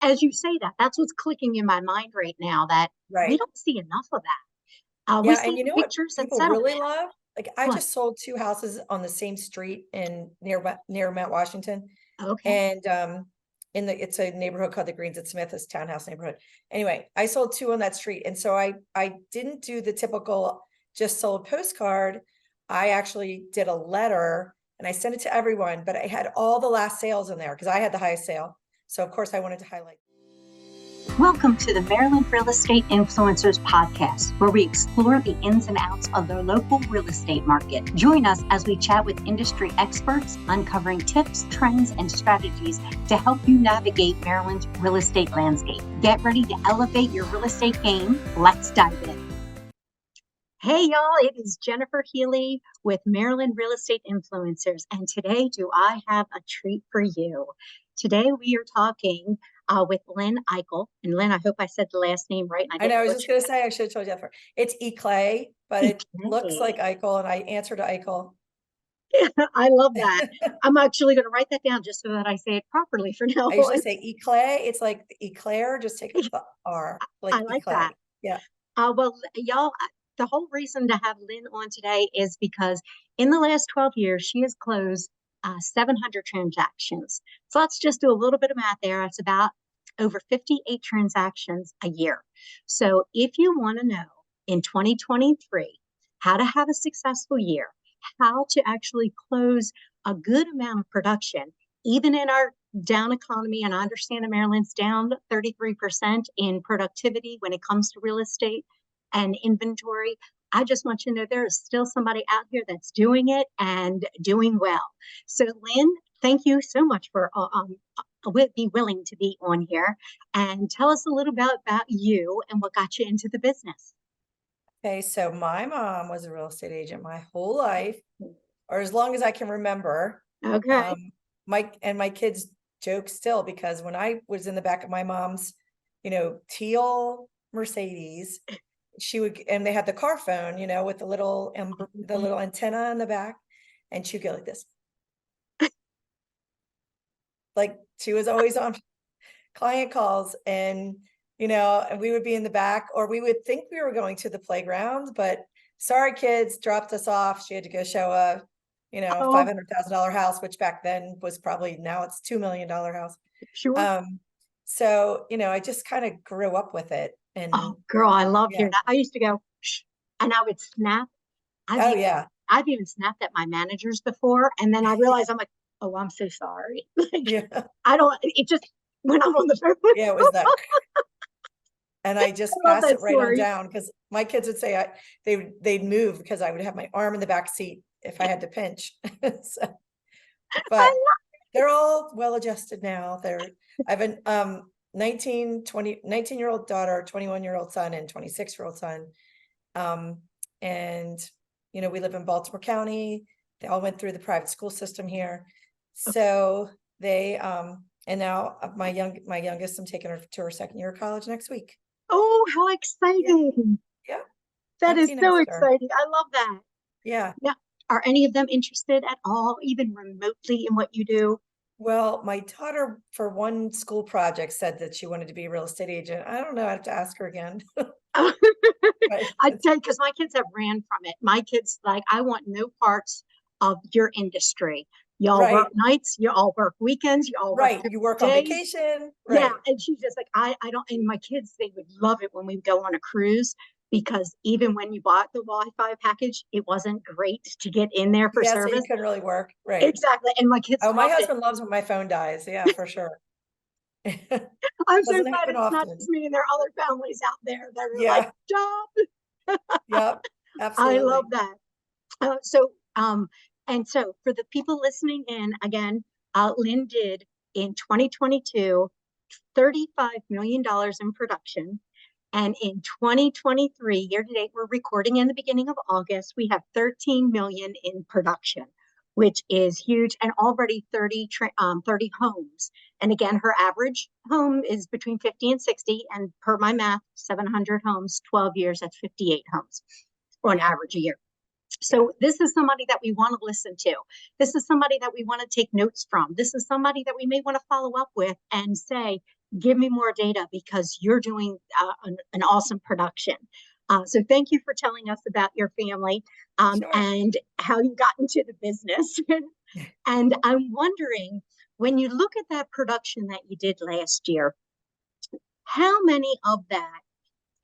as you say that, that's what's clicking in my mind right now, that we Right. don't see enough of that. We Yeah, and see you know what pictures and people really settlement. love? Like, I What? just sold 2 houses on the same street in near Mount Washington, Okay. and, it's a neighborhood called the Greens at Smith, this townhouse neighborhood. Anyway, I sold 2 on that street, and so I didn't do the typical just sold postcard. I actually did a letter, and I sent it to everyone, but I had all the last sales in there because I had the highest sale. So, of course, I wanted to highlight. Welcome to the Maryland Real Estate Influencers Podcast, where we explore the ins and outs of the local real estate market. Join us as we chat with industry experts, uncovering tips, trends, and strategies to help you navigate Maryland's real estate landscape. Get ready to elevate your real estate game. Let's dive in. Hey, y'all, it is Jennifer Healy with Maryland Real Estate Influencers, and today do I have a treat for you. Today we are talking with Lynn Ikle, and Lynn, I hope I said the last name right and I I know, didn't I was just butcher gonna say, I should have told you that first. It's Ikle, but it. it looks like Eichel, and I answer to Eichel. I love that. I'm actually going to write that down just so that I say it properly for now I usually on. say Eclair. It's like eclair, just take out the R, I like like that. Eclair. Yeah. Well, y'all, the whole reason to have Lynn on today is because in the last 12 years, she has closed 700 transactions. So let's just do a little bit of math there. It's about over 58 transactions a year. So if you want to know in 2023 how to have a successful year, how to actually close a good amount of production, even in our down economy, and I understand that Maryland's down 33% in productivity when it comes to real estate and inventory. I just want you to know there is still somebody out here that's doing it and doing well. So, Lynn, thank you so much for be willing to be on here and tell us a little bit about you and what got you into the business. Okay, so my mom was a real estate agent my whole life, or as long as I can remember. Okay. Um, my kids joke still because when I was in the back of my mom's, teal Mercedes, she would, and they had the car phone, with the little antenna in the back, and she'd go like this. Like she was always on client calls, and and we would be in the back, or we would think we were going to the playground, but sorry, kids, dropped us off. She had to go show a Oh, $500,000 house, which back then was probably, now it's $2 million house. sure. So I just kind of grew up with it, and Oh, girl, I love yeah. hearing that. I used to go, shh, and I would snap. I've Oh even, yeah. I've even snapped at my managers before, and then I realized I'm like, oh, I'm so sorry. Like, Yeah. I don't. It just when I'm on the phone with Yeah, it you, was that. And I just I love pass that it right on story. down because my kids would say they'd move because I would have my arm in the back seat if I had to pinch. So, I but they're all well adjusted now. I have a 19-year-old daughter, 21-year-old son, and 26-year-old son. And we live in Baltimore County. They all went through the private school system here. okay. So they and now my youngest, I'm taking her to her second year of college next week. Oh, how Yeah. exciting! Yeah. That is Empty so nester. exciting. I love that. Yeah. Now, are any of them interested at all, even remotely, in what you do? Well, my daughter, for one school project, said that she wanted to be a real estate agent. I don't know. I have to ask her again. But I tell you, because my kids have ran from it. My kids like, I want no parts of your industry. Y'all work right, nights, you all work weekends, you all work right. You work on days. vacation, Yeah, right? and she's just like, I don't. And my kids, they would love it when we go on a cruise because even when you bought the Wi-Fi package, it wasn't great to get in there for Yeah, so you service. couldn't really work, right? Exactly, and my kids Oh, my loved it. husband loves when my phone dies. Yeah, for sure. I'm so Doesn't glad happen it's not just often. me, and there are other families out there that are like, Yeah, stop. yep, I love absolutely. that. So for the people listening in, again, Lynn did in 2022 $35 million in production. And in 2023, year to date, we're recording in the beginning of August, we have 13 million in production, which is huge, and already 30 homes. And again, her average home is between 50 and 60, and per my math, 700 homes, 12 years, that's 58 homes on average a year. Yeah, So this is somebody that we want to listen to. This is somebody that we want to take notes from. This is somebody that we may want to follow up with and say, give me more data because you're doing an awesome production. So thank you for telling us about your family Sure. and how you got into the business. And I'm wondering, when you look at that production that you did last year, how many of that,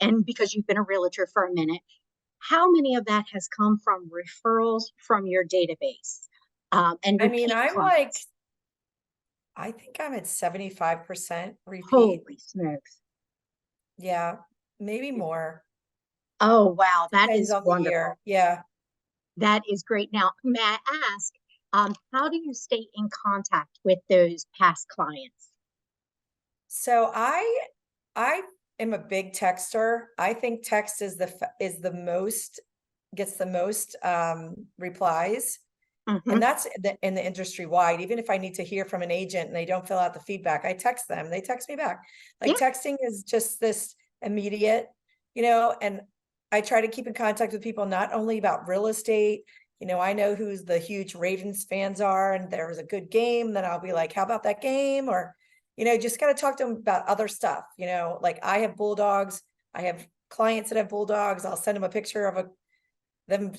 and because you've been a realtor for a minute, how many of that has come from referrals from your database and I mean, repeat clients? I think I'm at 75% repeat. Holy smokes. Yeah, maybe more. Oh, wow. That Depends is on the year. wonderful. Yeah. That is great. Now, may I ask, how do you stay in contact with those past clients? So I am a big texter. I think text is is the most gets the most replies. Hmm. And that's in the industry wide. Even if I need to hear from an agent and they don't fill out the feedback, I text them. They text me back. Yeah. Like texting is just this immediate, and I try to keep in contact with people not only about real estate. I know who's the huge Ravens fans are, and there was a good game. Then I'll be like, how about that game? Or, just got to talk to them about other stuff. Like I have bulldogs. I have clients that have bulldogs. I'll send them a picture of them,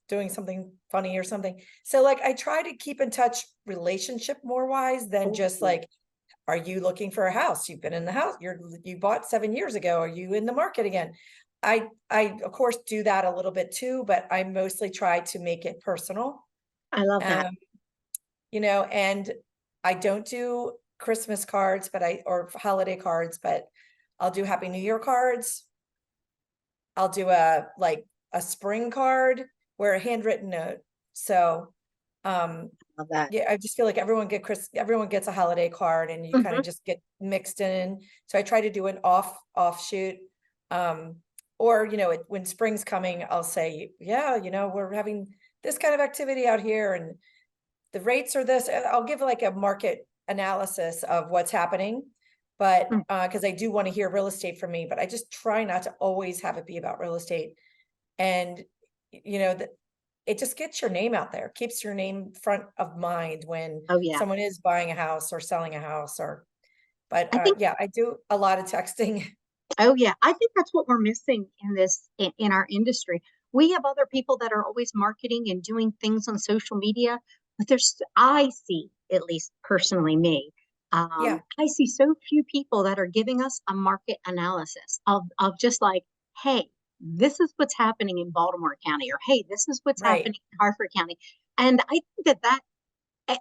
doing something funny or something. So like I try to keep in touch relationship more wise than Oh, just like, are you looking for a house? You've been in the house, you bought 7 years ago. Are you in the market again? I of course do that a little bit too, but I mostly try to make it personal. I love that. Um, and I don't do Christmas cards, or holiday cards, but I'll do Happy New Year cards. I'll do a spring card where a handwritten note. So, Love that. yeah, I just feel like everyone gets a holiday card and you kind Hmm. of just get mixed in. So I try to do an offshoot. Um, or, when spring's coming, I'll say, yeah, we're having this kind of activity out here and the rates are this. I'll give like a market analysis of what's happening. But because I do want to hear real estate from me, but I just try not to always have it be about real estate. And that it just gets your name out there, keeps your name front of mind when Oh, yeah. someone is buying a house or selling a house. But I think yeah, I do a lot of texting. Oh yeah, I think that's what we're missing in in our industry. We have other people that are always marketing and doing things on social media, but I see, at least personally me, Yeah, I see so few people that are giving us a market analysis of just like, hey, this is what's happening in Baltimore County, or hey, this is what's right, happening in Harford County. And I think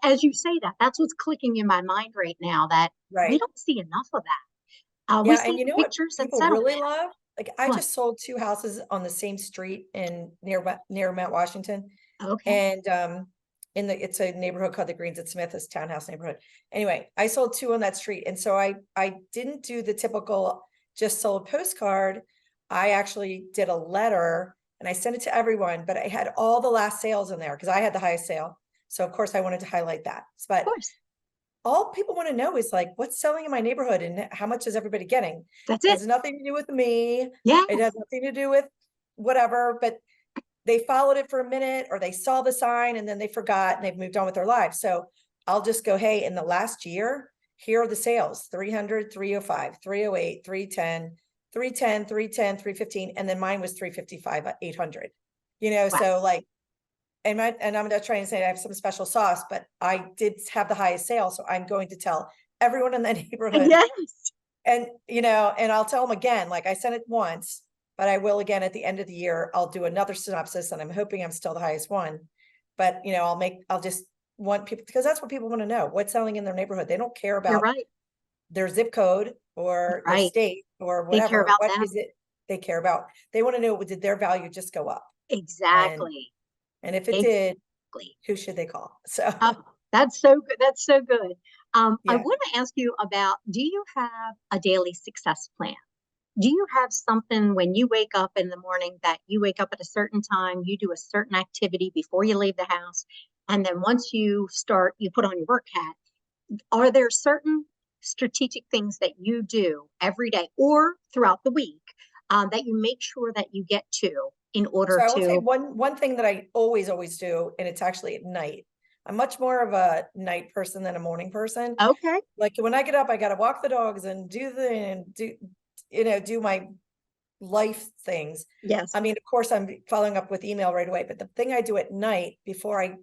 as you say that, that's what's clicking in my mind right now, that we right. don't see enough of that. We Yeah, see and you the know what pictures and people settle really down. love? Like I What? just sold two houses on the same street in near Mount Washington. Okay. And it's a neighborhood called the Greens at Smith, this townhouse neighborhood. Anyway, I sold two on that street. And so I didn't do the typical just sold postcard. I actually did a letter and I sent it to everyone, but I had all the last sales in there because I had the highest sale. So of course I wanted to highlight that. Of But course. all people want to know is like what's selling in my neighborhood and how much is everybody getting. That's It it. has nothing to do with me. It has Yes. nothing to do with whatever, but they followed it for a minute or they saw the sign and then they forgot and they've moved on with their lives. So I'll just go, hey, in the last year, here are the sales: 300, 305, 308, 310, 310, 310, 315. And then mine was 355 at 800, Wow. so like, and I'm not trying to say I have some special sauce, but I did have the highest sale. So I'm going to tell everyone in that neighborhood Yes. and, and I'll tell them again, like I sent it once, but I will again at the end of the year, I'll do another synopsis and I'm hoping I'm still the highest one. But, I'll just want people, because that's what people want to know, what's selling in their neighborhood. They don't care You're about right. their zip code You're or their right. state or They care whatever. about What them. is it they care about? They want to know, did their value just go up? And, Exactly. and if it did, Exactly. who should they call? So, That's so good. That's so good. I yeah. want to ask you about, do you have a daily success plan? Do you have something when you wake up in the morning that you wake up at a certain time, you do a certain activity before you leave the house, and then once you start, you put on your work hat? Are there certain strategic things that you do every day or throughout the week that you make sure that you get to in So order I will say to? one thing that I always do, and it's actually at night. I'm much more of a night person than a morning person. Okay. Like when I get up, I got to walk the dogs and do my life things. Yes. I mean, of course, I'm following up with email right away, but the thing I do at night before I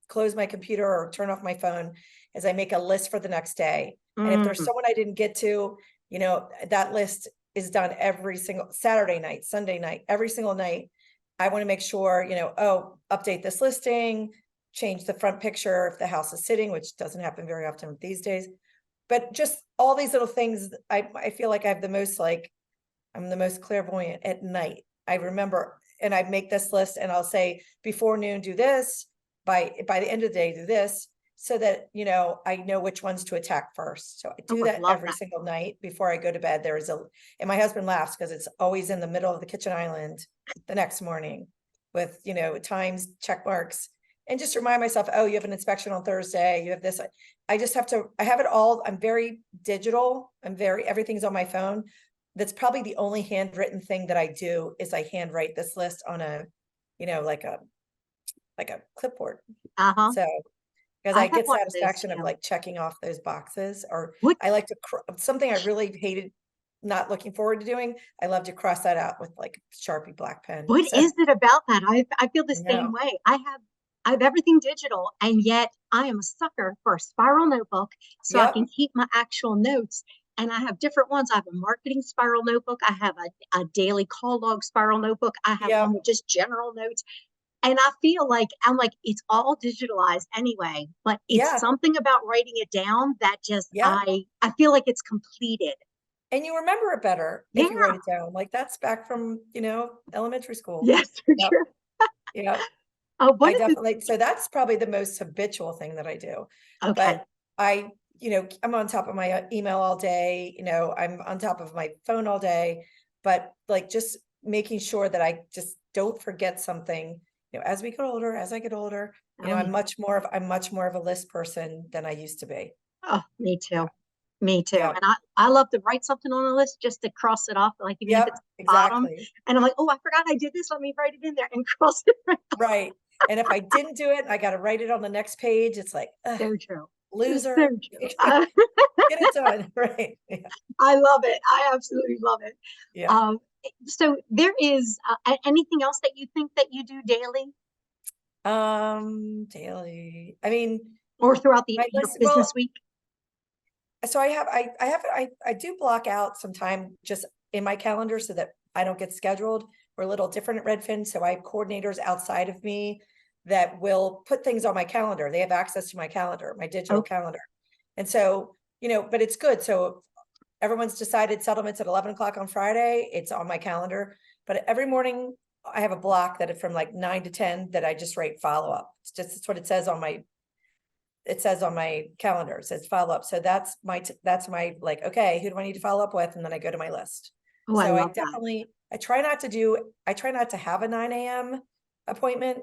close my computer or turn off my phone is I make a list for the next day. And if there's Mm, someone I didn't get to, that list is done every single Saturday night, Sunday night, every single night. I want to make sure, update this listing, change the front picture if the house is sitting, which doesn't happen very often these days. But just all these little things, I feel like I'm the most clairvoyant at night. I remember, and I make this list and I'll say before noon, do this, by the end of the day, do this, so that, I know which ones to attack first. So I oh, do I that love every that. single night before I go to bed. And my husband laughs because it's always in the middle of the kitchen island the next morning with, times, check marks, and just remind myself, oh, you have an inspection on Thursday, you have this. I just I have it all. I'm very digital. Everything's on my phone. That's probably the only handwritten thing that I do is I handwrite this list on a, like a clipboard. Uh-huh. So, because I I have get one of those satisfaction of too. like checking off those boxes, or What I like to, something I really hated, not looking forward to doing. I love to cross that out with like Sharpie black pen. what So, is it about that? I feel the I same know. way. I have everything digital, and yet I am a sucker for a spiral notebook so I Yep. can keep my actual notes. And I have different ones. I have a marketing spiral notebook. I have a daily call log spiral notebook. I have one Yep. with just general notes. And I feel like I'm like, it's all digitalized anyway, but it's Yeah. something about writing it down that just Yeah. I feel like it's completed. And you remember it better if you write Yeah. it down. Like that's back from, elementary school. Yes, for Yep. sure. Yep. One I of the definitely, so that's probably the most habitual thing that I do. okay. But I'm on top of my email all day, I'm on top of my phone all day, but like just making sure that I just don't forget something, as as I get older, Oh yeah. I'm much more of a list person than I used to be. Oh, me Yeah. too. Me too. Yeah. And I love to write something on a list just to cross it off, like even if Yep. it's bottom. Exactly. And I'm like, oh, I forgot I did this. Let me write it in there and cross it right off. Right. And if I didn't do it, I got to write it on the next page. It's like, ugh, So true. So loser. true. Get it done. Right. Yeah. I love it. I absolutely love it. Yeah. Um, so there is anything else that you think that you do daily Daily. I mean, or throughout the my your list, business well, week? so I do block out some time just in my calendar so that I don't get scheduled. We're a little different at Redfin. So I have coordinators outside of me that will put things on my calendar. They have access to my calendar, my digital Oh, calendar. And so, but it's good. So everyone's decided settlements at 11 o'clock on Friday. It's on my calendar. But every morning I have a block that from like 9 to 10 that I just write follow up. It's what it says on my calendar. It says follow up. So that's my like, okay, who do I need to follow up with? And then I go to my list. oh, I So love that. I try not to have a 9 a.m. appointment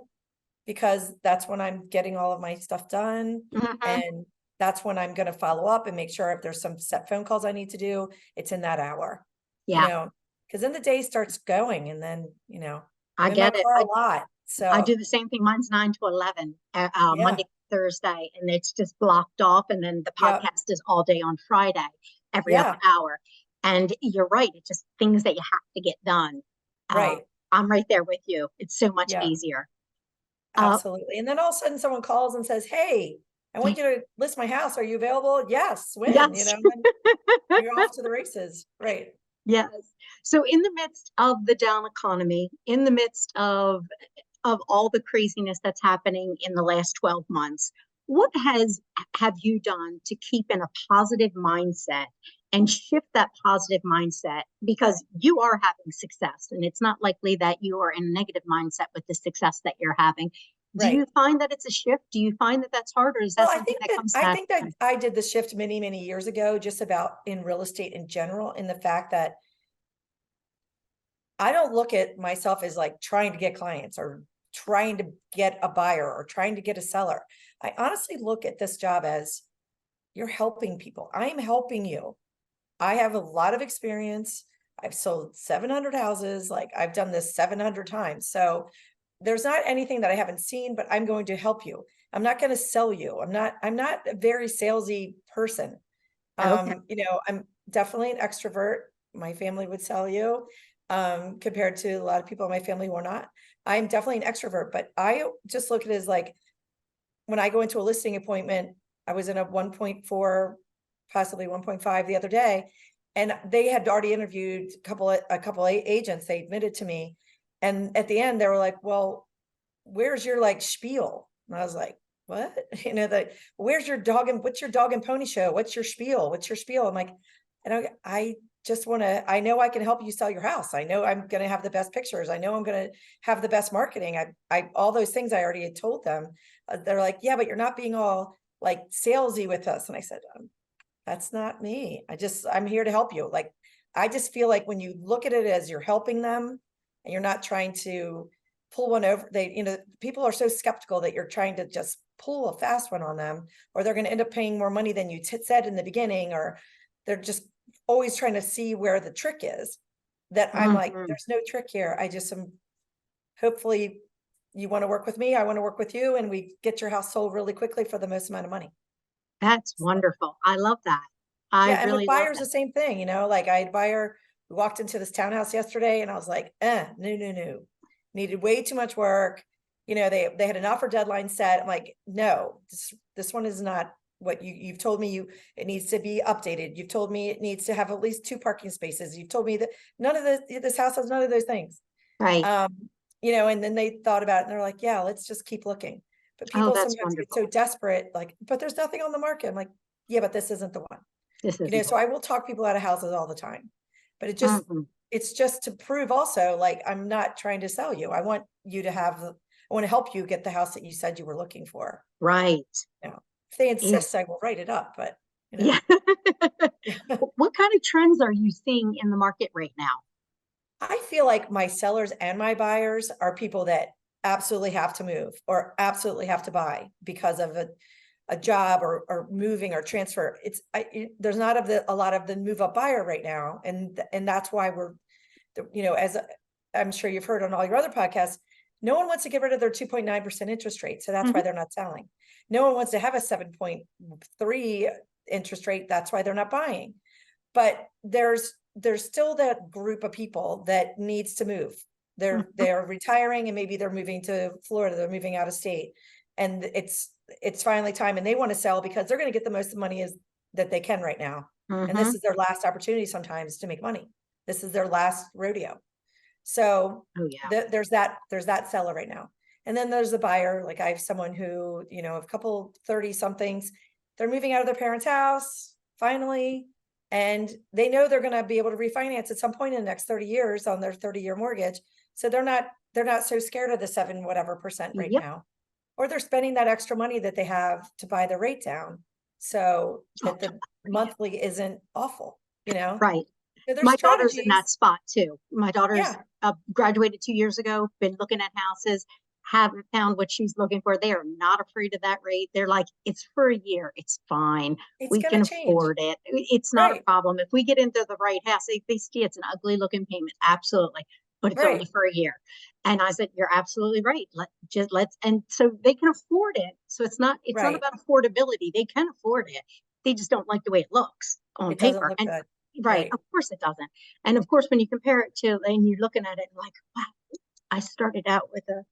because that's when I'm getting all of my stuff done. Mhm. And that's when I'm going to follow up and make sure if there's some set phone calls I need to do, it's in that hour, Yeah, because then the day starts going and then, I'm I in my get it. car a lot. I So do the same thing. Mine's 9 to 11, yeah, Monday, Thursday, and it's just blocked off. And then the yeah, podcast is all day on Friday, every other yeah, hour. And you're right. It's just things that you have to get done. Uh, right. I'm right there with you. It's so much Yeah. easier. Uh, Absolutely. And then all of a sudden someone calls and says, hey, I want you to list my house. Are you available? Yes, when, yes. then you're off to the races. Right. Yes. So in the midst of the down economy, in the midst of all the craziness that's happening in the last 12 months, what have you done to keep in a positive mindset and shift that positive mindset because you are having success and it's not likely that you are in a negative mindset with the success that you're having. Do you Right. find that it's a shift? Do you find that that's hard or is Well, that something that comes I think that naturally? I did the shift many, many years ago, just about in real estate in general, in the fact that I don't look at myself as like trying to get clients or trying to get a buyer or trying to get a seller. I honestly look at this job as you're helping people. I'm helping you. I have a lot of experience. I've sold 700 houses. Like I've done this 700 times. So there's not anything that I haven't seen, but I'm going to help you. I'm not going to sell you. I'm not a very salesy person. Okay. I'm definitely an extrovert. My family would sell you, compared to a lot of people in my family who are not. I'm definitely an extrovert, but I just look at it as like, when I go into a listing appointment, I was in a 1.4, possibly 1.5 the other day, and they had already interviewed a couple of agents. They admitted to me, and at the end they were like, well, where's your like spiel? And I was like, what? Where's your dog and what's your dog and pony show? What's your spiel? What's your spiel? I'm like, I just want to, I know I can help you sell your house. I know I'm going to have the best pictures. I know I'm going to have the best marketing. All those things I already had told them. They're like, yeah, but you're not being all like salesy with us. And I said, that's not me. I'm here to help you. Like, I just feel like when you look at it as you're helping them and you're not trying to pull one over, people are so skeptical that you're trying to just pull a fast one on them, or they're going to end up paying more money than you said in the beginning, or they're just always trying to see where the trick is. That I'm like, there's no trick here. I just am, hopefully you want to work with me, I want to work with you, and we get your house sold really quickly for the most amount of money. That's wonderful. I love that. I Yeah, and with really love buyers, the that. same thing, like I had a buyer, we walked into this townhouse yesterday and I was like, no. Needed way too much work. They had an offer deadline set. I'm like, no, this one is not what you've told me it needs to be updated. You've told me it needs to have at least 2 parking spaces. You've told me that none of this house has none of those things. Right. And then they thought about it and they're like, yeah, let's just keep looking. But Oh, people that's sometimes get so wonderful. desperate, like, but there's nothing on the market. I'm like, yeah, but this isn't the one. This isn't the So I will talk people out of houses all the time, but one. Mhm. it's just to prove also, like, I'm not trying to sell you. I want to help you get the house that you said you were looking for. Right. If they Yeah. insist, I will write it up, but Yeah. What kind of trends are you seeing in the market right now? I feel like my sellers and my buyers are people that absolutely have to move or absolutely have to buy because of a job or moving or transfer. There's not a lot of the move up buyer right now. And that's why as I'm sure you've heard on all your other podcasts, no one wants to get rid of their 2.9% interest rate. So that's why they're not selling. No one wants to have a 7.3 interest rate. That's why they're not buying. But there's still that group of people that needs to move. They're retiring and maybe they're moving to Florida, they're moving out of state. And it's finally time and they want to sell because they're going to get the most money that they can right now. And this is their last opportunity sometimes to make money. This is their last rodeo. So Oh, yeah. there's that seller right now. And then there's the buyer. Like I have someone who, a couple 30 somethings, they're moving out of their parents' house finally. And they know they're going to be able to refinance at some point in the next 30 years on their 30-year mortgage. So they're not so scared of the 7 whatever percent right Yep. now, or they're spending that extra money that they have to buy the rate down so that the monthly isn't awful, Right. So there's My daughter's in strategies. that spot too. My daughter's Yeah, graduated 2 years ago, been looking at houses, haven't found what she's looking for. They are not afraid of that rate. They're like, it's for a year. It's fine. it's We going can to change. afford it. It's not a Right, problem. If we get into the right house, they see it's an ugly looking payment. Absolutely. But it's only right, for a year. And I said, you're absolutely right. And so they can afford it. So it's not right. about affordability. They can afford it. They just don't like the way it looks on It doesn't paper. look And good. right, Right. of course it doesn't. And of course, when you compare it to, and you're looking at it like, wow, I started out with a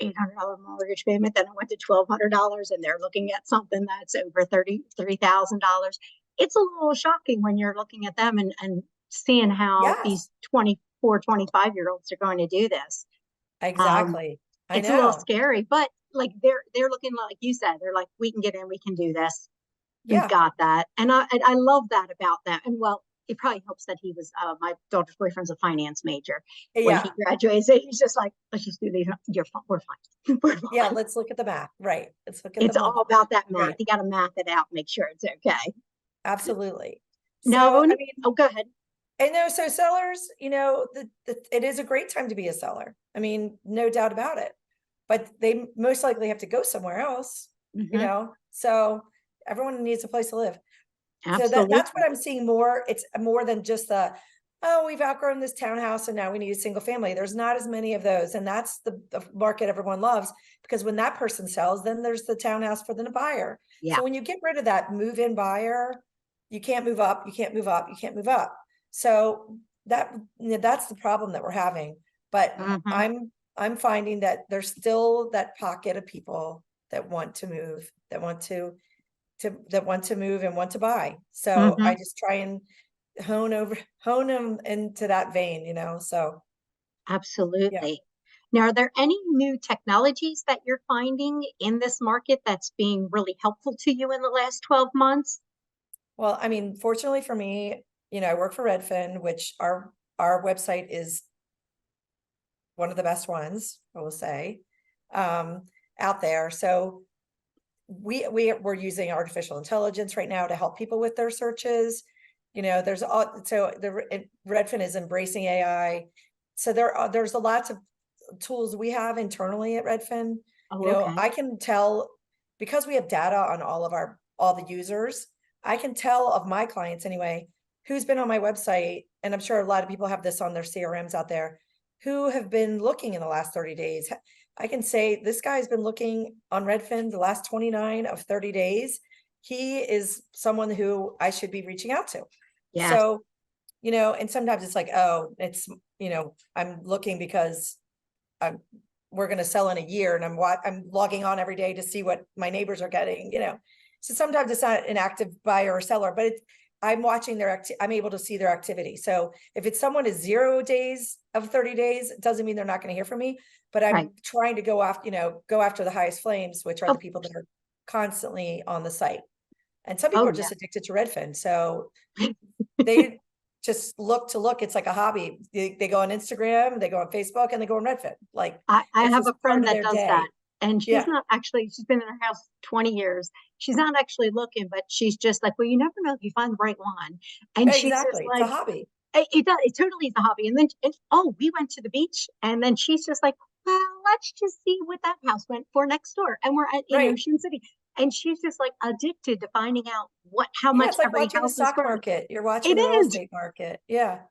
$800 mortgage payment, then I went to $1,200, and they're looking at something that's over $33,000. It's a little shocking when you're looking at them and seeing how Yes, these 24, 25-year-olds are going to do this. Um, exactly. I it's a little know. scary, but like they're looking like you said, they're like, we can get in, we can do this. We've Yeah. got that. And I love that about them. And well, it probably helps that he was my daughter's boyfriend's a finance major. When he Yeah. graduates, he's just like, let's just do these. We're fine. We're Yeah. fine. Let's look at the math. Right. Let's look at the It's month. all about that math. Right. You got to math it out, make sure it's okay. Absolutely. No, So, no, I mean, oh, go ahead. I know. So sellers, it is a great time to be a seller. I mean, no doubt about it, but they most likely have to go somewhere else, so everyone needs a place to live. So that's what Absolutely. I'm seeing more. It's more than just oh, we've outgrown this townhouse and now we need a single family. There's not as many of those. And that's the market everyone loves, because when that person sells, then there's the townhouse for the buyer. Yeah. So when you get rid of that move-in buyer, you can't move up, you can't move up, you can't move up. So that's the problem that we're having. But Hmm. I'm finding that there's still that pocket of people that want to move, that want to move and want to buy. So Hmm. I just try and hone them into that vein, so yeah. Absolutely. Now, are there any new technologies that you're finding in this market that's being really helpful to you in the last 12 months? Well, I mean, fortunately for me, I work for Redfin, which our website is one of the best ones, I will say, um, out there. So we're using artificial intelligence right now to help people with their searches. There's all, so Redfin is embracing AI. So there's a lot of tools we have internally at Redfin. Oh, okay. I can tell, because we have data on all the users, I can tell of my clients anyway, who's been on my website, and I'm sure a lot of people have this on their CRMs out there, who have been looking in the last 30 days. I can say this guy's been looking on Redfin the last 29 of 30 days. He is someone who I should be reaching out to. Yes. So, and sometimes it's like, oh, it's, I'm looking because I'm we're going to sell in a year, and I'm logging on every day to see what my neighbors are getting, So sometimes it's not an active buyer or seller, but I'm watching I'm able to see their activity. So if it's someone is 0 days of 30 days, it doesn't mean they're not going to hear from me, but Right. I'm trying to go after the highest flames, which are the Oh, people that are constantly on the site. And some people oh are yeah. just addicted to Redfin. So they just look, it's like a hobby. They go on Instagram, they go on Facebook, and they go on Redfin. Like, I it's have just a part friend of that their does that, day. and Yeah, she's been in her house 20 years. She's not actually looking, but she's just like, well, you never know if you find the right one. And she's just exactly. It's a like, hobby. it totally is a hobby. And then, oh, we went to the beach, and then she's just like, well, let's just see what that house went for next door. And we're in Right. Ocean City. And she's just like addicted to finding out how Yeah, much it's like every watching the house is stock worth. market. You're watching It the real is. estate market. Yeah.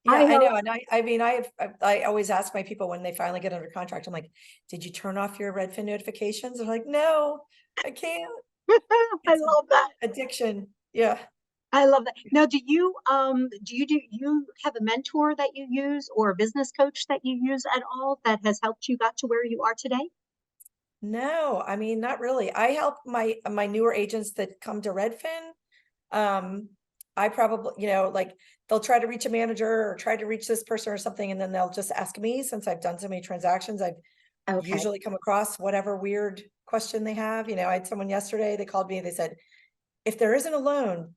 Yeah, I I hope. know. And I mean, I always ask my people when they finally get under contract, I'm like, did you turn off your Redfin notifications? They're like, no, I can't. I It's an love that. addiction. Yeah. I love that. Now, do you have a mentor that you use or a business coach that you use at all that has helped you got to where you are today? No, I mean, not really. I help my newer agents that come to Redfin. Um, I probably, like, they'll try to reach a manager or try to reach this person or something, and then they'll just ask me. Since I've done so many transactions, I've Okay. usually come across whatever weird question they have. I had someone yesterday, they called me, they said, if there isn't a loan,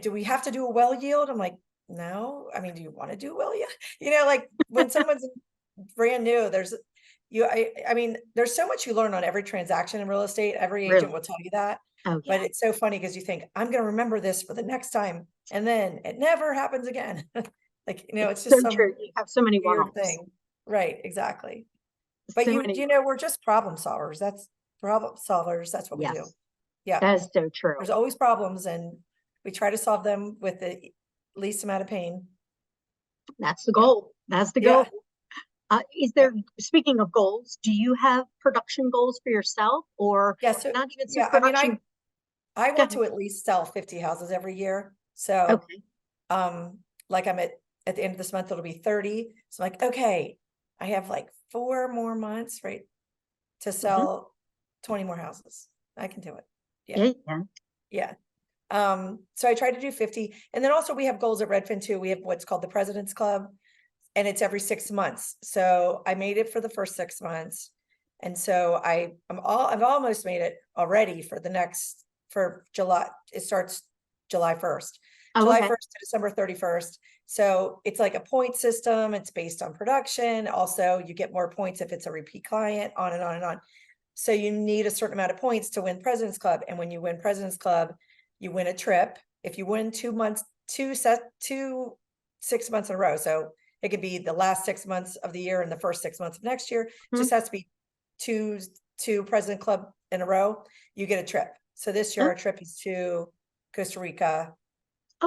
do we have to do a well yield? I'm like, no. I mean, do you want to do a well yield? Like, when someone's brand new, I mean, there's so much you learn on every transaction in real estate. Every agent Really? will tell you that. Oh, But yeah. it's so funny because you think, I'm going to remember this for the next time. And then it never happens again. Like, It's it's so just some true. You have so many weird one-offs. thing. Right. Exactly. But So many. we're just problem solvers. That's problem solvers. That's what we do. Yes, Yeah. that is so true. There's always problems, and we try to solve them with the least amount of pain. That's the Yeah. goal. That's the goal. Yeah. Is Yeah. there, speaking of goals, do you have production goals for yourself or Yeah. So, not even some yeah, I mean, production? I Go want ahead. to at least sell 50 houses every year. So, Okay. like, at the end of this month, it'll be 30. So I'm like, okay, I have like 4 more months, right, to Hmm. sell 20 more houses. I can do it. Yeah. Yeah, yeah. Yeah. So I try to do 50. And then also we have goals at Redfin too. We have what's called the President's Club, and it's every 6 months. So I made it for the first 6 months. And so I've almost made it already for July. It starts July 1st, Oh, July okay. 1st to December 31st. So it's like a point system. It's based on production. Also, you get more points if it's a repeat client, on and on and on. So you need a certain amount of points to win President's Club. And when you win President's Club, you win a trip. If you win 2 months, 6 months in a row. So it could be the last 6 months of the year and the first 6 months of next year. Hmm. Just has to be two President Club in a row. You get a trip. So this year Oh, our trip is to Costa Rica.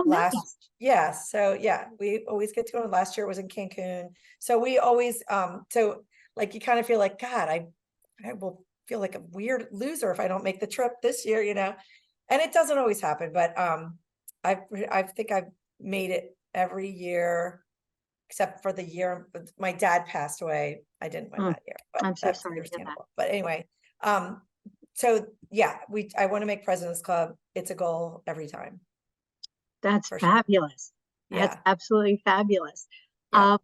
Oh, nice. Yeah, so yeah, we always get to go. Last year it was in Cancun. So we always, so like you kind of feel like, God, I will feel like a weird loser if I don't make the trip this year, and it doesn't always happen, but I think I've made it every year except for the year my dad passed away. I didn't win Mm, that year, but I'm so that's sorry to hear that. understandable. But anyway, so yeah, I want to make President's Club. It's a goal every time, That's for sure. fabulous. That's Yeah, absolutely fabulous. yeah,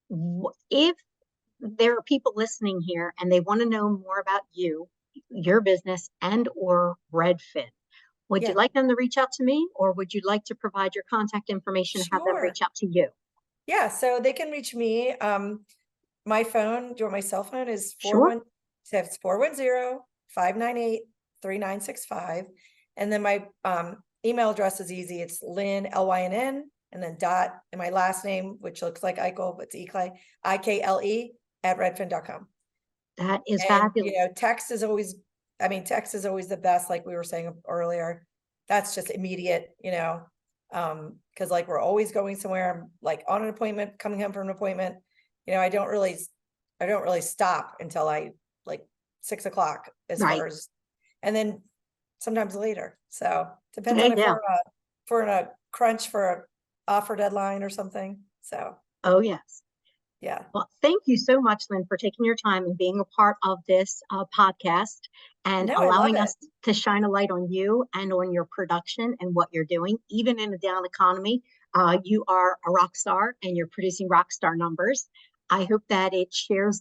Uh, if there are people listening here and they want to know more about you, your business, and or Redfin, would you yeah, like them to reach out to me, or would you like to provide your contact information and have them sure. reach out to you? Yeah, so they can reach me. My phone, do you want my cell phone is Sure. 410-598-3965. And then my email address is easy. It's Lynn, Lynn, and then dot, and my last name, which looks like Ikle, but it's Ikle, IKLE @redfin.com. That is And, fabulous. text is always the best, like we were saying earlier. That's just immediate, because like we're always going somewhere. I'm like on an appointment, coming home from an appointment. I don't really stop until like 6 o'clock as Right. far as, and then sometimes later. So depends on Yeah, if yeah. we're in a crunch for a offer deadline or something. So Oh, yes. yeah. Well, thank you so much, Lynn, for taking your time and being a part of this podcast and No, I love allowing it. us to shine a light on you and on your production and what you're doing. Even in a down economy, you are a rock star and you're producing rock star numbers. I hope that it shines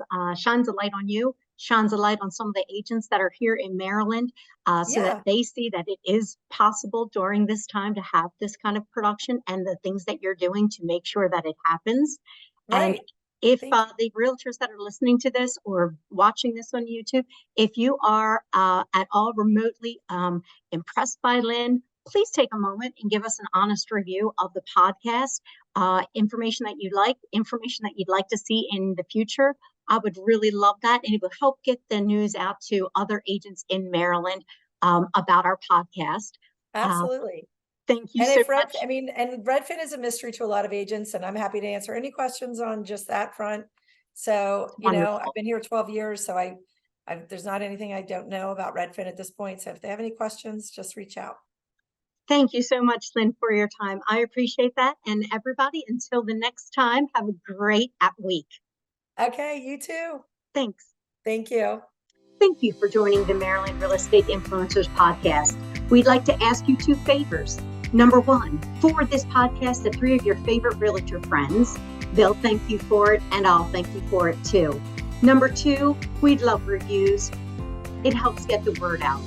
a light on you, shines a light on some of the agents that are here in Maryland, so that Yeah, they see that it is possible during this time to have this kind of production and the things that you're doing to make sure that it happens. And right. if Thank you. the realtors that are listening to this or watching this on YouTube, if you are at all remotely impressed by Lynn, please take a moment and give us an honest review of the podcast. Information that you like, information that you'd like to see in the future. I would really love that. And it would help get the news out to other agents in Maryland about our podcast. Uh, Absolutely. thank you And so if Red, much. I mean, and Redfin is a mystery to a lot of agents, and I'm happy to answer any questions on just that front. So, I've Wonderful. been here 12 years, so there's not anything I don't know about Redfin at this point. So if they have any questions, just reach out. Thank you so much, Lynn, for your time. I appreciate that. And everybody, until the next time, have a great week. Okay, you too. Thanks. Thank you. Thank you for joining the Maryland Real Estate Influencers Podcast. We'd like to ask you 2 favors. Number 1, forward this podcast to 3 of your favorite realtor friends. They'll thank you for it, and I'll thank you for it too. Number 2, we'd love reviews. It helps get the word out.